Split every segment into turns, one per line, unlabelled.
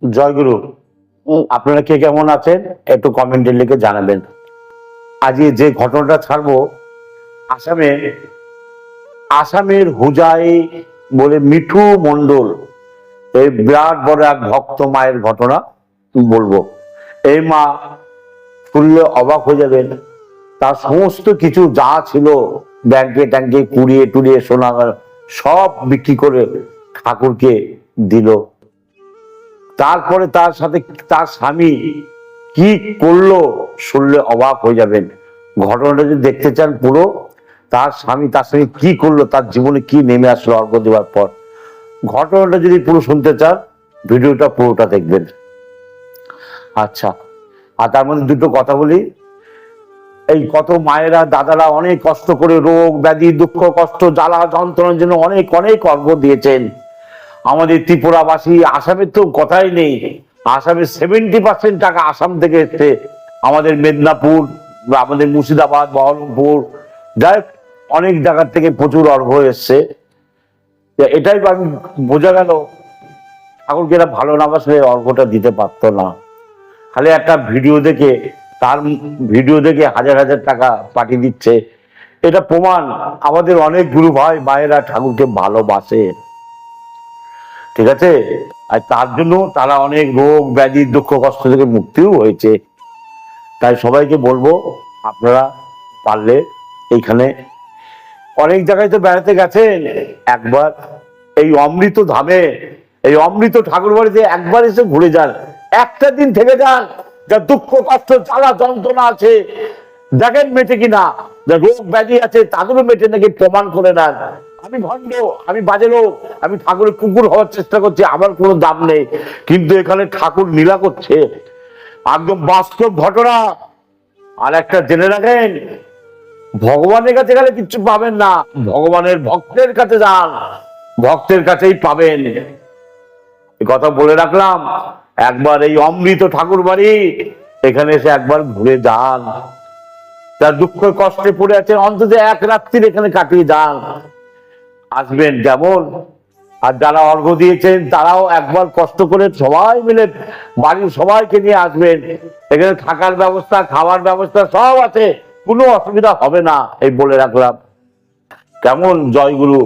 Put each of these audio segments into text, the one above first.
জয়গুরু। আপনারা কে কেমন আছেন একটু কমেন্টে লিখে জানাবেন। আজকে যে ঘটনাটা ছাড়বো, আসামে আসামের হুজাই বলে মিঠু মন্ডল, এই বিরাট বড় এক ভক্ত মায়ের ঘটনা বলবো। এই মা শুনলে অবাক হয়ে যাবেন। তার সমস্ত কিছু যা ছিল ব্যাংকে ট্যাঙ্কে কুড়িয়ে টুড়িয়ে সোনা সব বিক্রি করে ঠাকুরকে দিল। তারপরে তার সাথে তার স্বামী কি করলো শুনলে অবাক হয়ে যাবেন। ঘটনাটা যদি দেখতে চান পুরো, তার স্বামী কি করলো, তার জীবনে কি নেমে আসলো অর্ঘ্য দেওয়ার পর, ঘটনাটা যদি পুরো শুনতে চান ভিডিওটা পুরোটা দেখবেন। আচ্ছা, আর তার মধ্যে দুটো কথা বলি। এই কত মায়েরা দাদারা অনেক কষ্ট করে রোগ ব্যাধি দুঃখ কষ্ট জ্বালা যন্ত্রণার জন্য অনেক অনেক অর্ঘ্য দিয়েছেন। আমাদের ত্রিপুরাবাসী, আসামের তো কথাই নেই, আসামের 70% টাকা আসাম থেকে এসছে। আমাদের মেদিনীপুর, আমাদের মুর্শিদাবাদ, বহরমপুর, যাই অনেক জায়গার থেকে প্রচুর অর্ঘ্য এসছে। এটাই আমি বোঝা গেল ঠাকুরকে এরা ভালো না বাসলে অর্ঘ্যটা দিতে পারতো না। খালি একটা ভিডিও দেখে, তার ভিডিও দেখে হাজার হাজার টাকা পাঠিয়ে দিচ্ছে। এটা প্রমাণ আমাদের অনেক গুরু ভাই মায়েরা ঠাকুরকে ভালোবাসে, ঠিক আছে। আর তার জন্য তারা অনেক রোগ ব্যাধি দুঃখ কষ্ট থেকে মুক্তিও হয়েছে। তাই সবাইকে বলবো, আপনারা পারলে এইখানে অনেক জায়গায় তো বেড়াতে গেছেন, একবার এই অমৃত ধামে, এই অমৃত ঠাকুর বাড়িতে একবার এসে ঘুরে যান, একটা দিন থেকে যান। যা দুঃখ কষ্ট জ্বালা যন্ত্রণা আছে দেখেন মেটে কিনা, যা রোগ ব্যাধি আছে তাদেরও মেটে নাকি প্রমাণ করে নেন। আমি ভণ্ড, আমি বাজে লোক, আমি ঠাকুরের কুকুর হওয়ার চেষ্টা করছি, আমার কোনো দাম নেই, কিন্তু এখানে ঠাকুর লীলা করছে, একদম বাস্তব ঘটনা। আর একটা জেনে রাখেন, ভগবানের কাছে গেলে কিচ্ছু পাবেন না, ভগবানের ভক্তের কাছে যান, ভক্তের কাছেই পাবেন। এই কথা বলে রাখলাম। একবার এই অমৃত ঠাকুর বাড়ি এখানে এসে একবার ঘুরে যান। তার দুঃখ কষ্টে পড়ে আছেন, অন্তত এক রাত্রির এখানে কাটিয়ে যান, আসবেন যেমন। আর যারা অর্ঘ্য দিয়েছেন তারাও একবার কষ্ট করে সবাই মিলে বাড়ির সবাইকে নিয়ে আসবেন। এখানে থাকার ব্যবস্থা, খাওয়ার ব্যবস্থা সব আছে, কোনো অসুবিধা হবে না, এই বলে রাখলাম। কেমন জয়গুরু।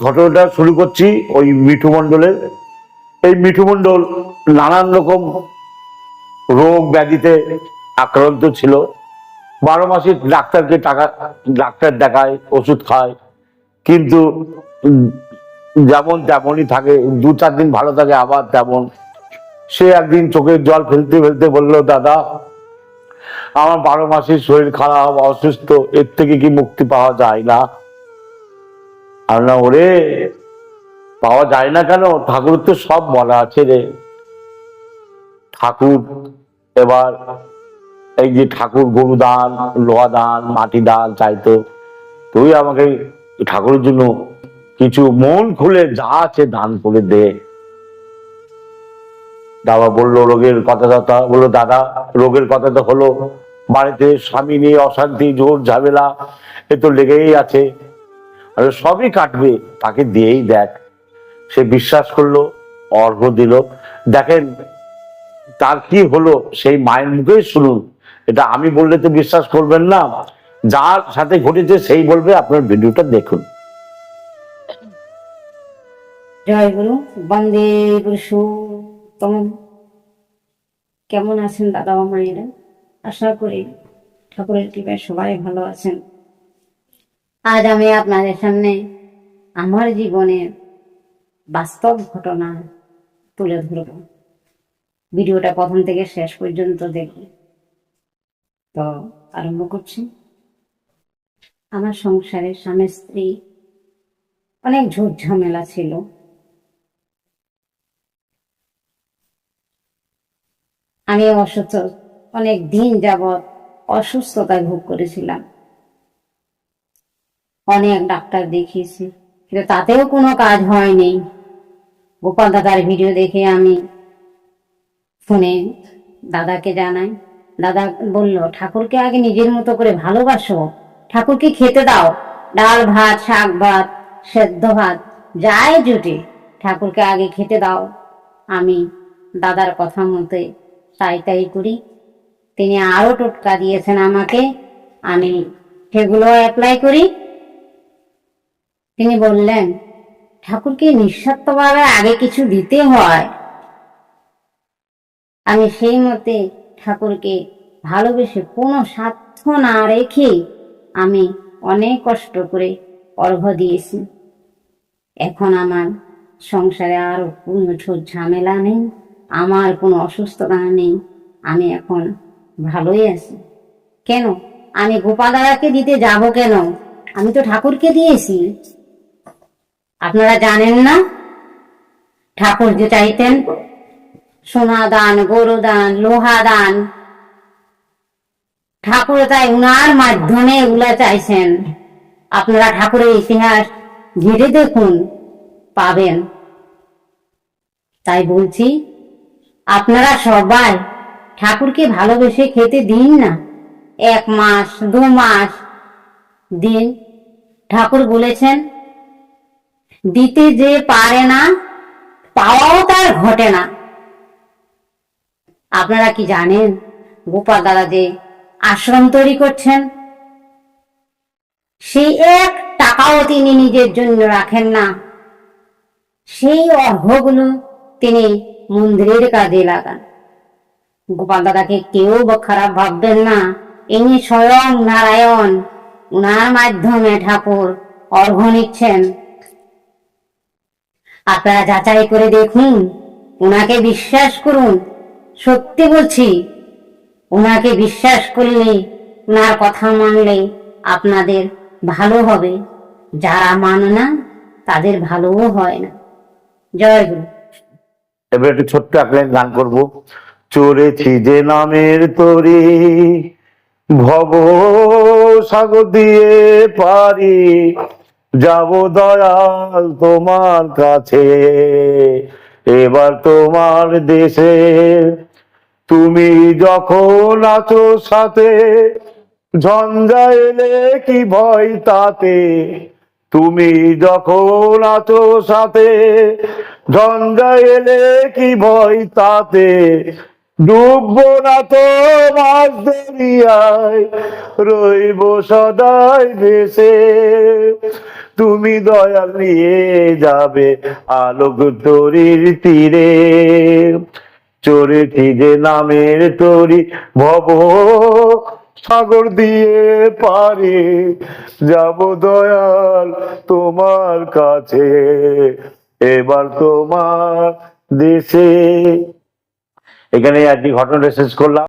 ঘটনাটা শুরু করছি ওই মিঠু মন্ডলের। এই মিঠু মন্ডল নানান রকম রোগ ব্যাধিতে আক্রান্ত ছিল। 12 মাসে ডাক্তারকে ডাক্তার দেখায়, ওষুধ খায়, কিন্তু যেমন তেমনই থাকে, 2-4 দিন ভালো থাকে, আবার তেমন। সে একদিন চোখের জল ফেলতে ফেলতে বলল, দাদা আমার 12 মাসের শরীর খারাপ, অসুস্থ, এর থেকে কি মুক্তি পাওয়া যায় না? আর না, ওরে পাওয়া যায় না কেন, ঠাকুর তো সব বলা আছে রে। ঠাকুর এবার এই যে ঠাকুর গরু দান, লোহা দান, মাটি দান চাইতো, তুই আমাকে ঠাকুরের জন্য কিছু মন খুলে যা আছে দান করে দে। বাবা বললো রোগের কথা বললো, দাদা রোগের কথা তো হলো, বাড়িতে স্বামী নিয়ে অশান্তি জোর ঝামেলা এ তো লেগেই আছে, আর সবই কাটবে, তাকে দিয়েই দেখ। সে বিশ্বাস করলো, অর্ঘ্য দিল। দেখেন তার কি হলো সেই মায়ের মুখেই শুনুন। এটা আমি বললে তো বিশ্বাস করবেন না, যার সাথে ঘটেছে সেই বলবে। আপনার ভিডিওটা দেখুন।
জয় গুরু, বন্দে পুরুষোত্তম। কেমন আছেন দাদা ও মায়েরা? আশা করি ঠাকুরের কৃপায় সবাই ভালো আছেন। আজ আমি আপনাদের সামনে আমার জীবনের বাস্তব ঘটনা তুলে ধরব। ভিডিওটা প্রথম থেকে শেষ পর্যন্ত দেখুন। তো আরম্ভ করছি। আমার সংসারে স্বামী স্ত্রী অনেক ঝুট ঝামেলা ছিল। আমি অসুস্থ, অনেক দিন যাবৎ অসুস্থতায় ভোগ করেছিলাম। অনেক ডাক্তার দেখিয়েছি, কিন্তু তাতেও কোনো কাজ হয়নি। গোপাল দাদার ভিডিও দেখে আমি ফোনে দাদাকে জানাই। দাদা বলল, ঠাকুরকে আগে নিজের মতো করে ভালোবাসো, ঠাকুরকে খেতে দাও, ডাল ভাত, শাক ভাত, সেদ্ধ ভাত, যাই জুটে ঠাকুরকে আগে খেতে দাও। আমি দাদার কথা মতে তাই তাই করি। তিনি আরো টোটকা দিয়েছেন আমাকে, আমি সেগুলো অ্যাপ্লাই করি। তিনি বললেন, ঠাকুরকে নিঃস্বার্থভাবে আগে কিছু দিতে হয়। আমি সেই মতে ঠাকুরকে ভালোবেসে কোনো স্বার্থ না রেখে আমি অনেক কষ্ট করে অর্ঘ্য দিয়েছি। এখন আমার সংসারে আর কোনো ঝামেলা নেই, আমার কোনো অসুস্থতা নেই, আমি এখন ভালোই আছি। কেন আমি গোপাল দাদাকে দিতে যাব কেন? আমি তো ঠাকুরকে দিয়েছি। আপনারা জানেন না, ঠাকুর যে চাইতেন সোনা দান, গরু দান, লোহা দান, ঠাকুর তাই উনার মাধ্যমে এগুলা চাইছেন। আপনারা ঠাকুরের ইতিহাস ঘেটে দেখুন, পাবেন। তাই বলছি, আপনারা সবাই ঠাকুরকে ভালোবেসে খেতে দিন না। 1 মাস 2 মাস দিন। ঠাকুর বলেছেন, দিতে যে পারে না পাওয়াও তার ঘটে না। আপনারা কি জানেন গোপাল দাদা যে আশ্রম তৈরি করছেন, সেই 1 টাকাও তিনি নিজের জন্য রাখেন না। সেই অর্ঘ্যগুলো তিনি মন্দিরের কাজে লাগান। গোপাল দাদাকে কেউ খারাপ ভাববেন না, ইনি স্বয়ং নারায়ণ, উনার মাধ্যমে ঠাকুর অর্ঘ্য নিচ্ছেন। আপনারা যাচাই করে দেখুন, উনাকে বিশ্বাস করুন। সত্যি বলছি, উনাকে বিশ্বাস করলে, উনার কথা মানলে আপনাদের ভালো হবে। যারা মানে না তাদের ভালোও হয় না। জয় গুরু।
এবার একটু ছোট্ট একটা গান করব। চড়েছি যে নামের তরি, ভব সাগর দিয়ে পারি, যাব দয়াল তোমার কাছে, এবার তোমার দেশে। তুমি যখন আছো সাথে, ঝঞ্ঝা এলে কি ভয় তাতে। তুমি যখন আছো সাথে, ঝঞ্ঝা এলে কি ভয় তাতে। ডুববো না তো মাছ দরিয়ায়, রইব সদাই ভেসে। তুমি দয়াল নিয়ে যাবে আলোক তরির তীরে। চড়েছি যে নামের তরি, ভব সাগর দিয়ে পারে, যাব দয়াল তোমার কাছে, এবার তোমার দেশে। এখানে আর কি ঘটনাটা শেষ করলাম।